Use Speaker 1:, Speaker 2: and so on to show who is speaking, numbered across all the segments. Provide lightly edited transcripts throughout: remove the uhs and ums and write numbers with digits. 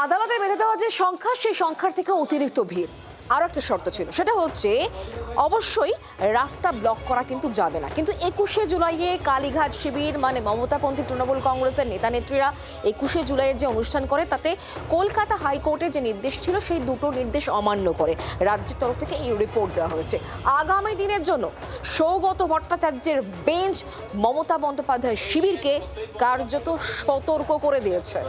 Speaker 1: আদালতে বেঁধে দেওয়া যে সংখ্যা, সেই সংখ্যার থেকে অতিরিক্ত ভিড়। আরও একটা শর্ত ছিল, সেটা হচ্ছে অবশ্যই রাস্তা ব্লক করা কিন্তু যাবে না। কিন্তু 21শে জুলাইয়ে কালীঘাট শিবির মানে মমতাপন্থী তৃণমূল কংগ্রেসের নেতা নেত্রীরা 21শে জুলাইয়ের যে অনুষ্ঠান করে, তাতে কলকাতা হাইকোর্টের যে নির্দেশ ছিল সেই দুটো নির্দেশ অমান্য করে রাজ্যের তরফ থেকে এই রিপোর্ট দেওয়া হয়েছে। আগামী দিনের জন্য সৌগত ভট্টাচার্যের বেঞ্চ মমতা বন্দ্যোপাধ্যায় শিবিরকে কার্যত সতর্ক করে দিয়েছে।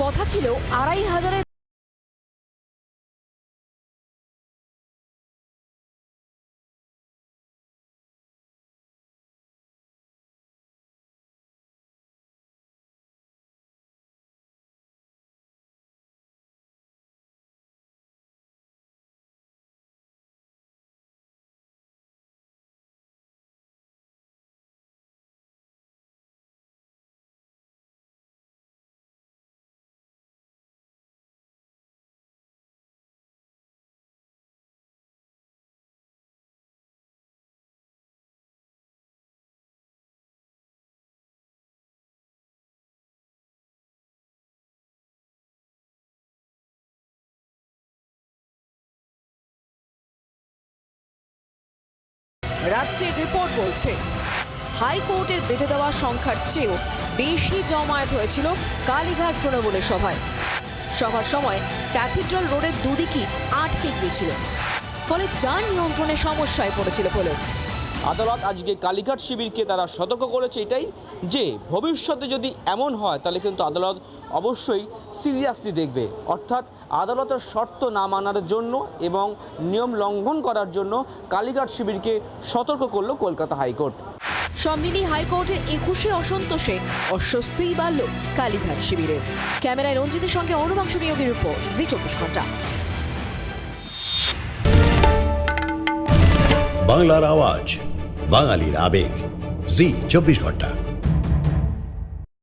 Speaker 1: কথা ছিল 2500-এর রাজ্যের রিপোর্ট বলছে হাইকোর্টের বেঁধে দেওয়া সংখ্যার চেয়েও বেশি জমায়েত হয়েছিল কালীঘাট তৃণমূলের সভায়। সভার সময় ক্যাথিড্রাল রোডের দুদিকই আটকে গিয়েছিল, ফলে যান নিয়ন্ত্রণে সমস্যায় পড়েছিল পুলিশ।
Speaker 2: আদালত আজকে কালীঘাট শিবিরকে তারা সতর্ক করেছে এটাই যে ভবিষ্যতে যদি এমন হয় তাহলে কিন্তু আদালত অবশ্যই সিরিয়াসলি দেখবে। অর্থাৎ আদালতের শর্ত না মানার জন্য এবং নিয়ম লঙ্ঘন করার জন্য কালীঘাট শিবিরকে সতর্ক করলো কলকাতা হাইকোর্ট।
Speaker 1: সব মিলিয়ে হাইকোর্টের 21শে অসন্তোষে অস্বস্তিই বাড়ল কালীঘাট শিবিরের। ক্যামেরায় রঞ্জিতের সঙ্গে অনুবাংশ নিয়োগের রিপোর্ট, জি 24 ঘন্টা।
Speaker 3: বাংলার আওয়াজ, বাঙালির আবেগ, জি 24 ঘন্টা।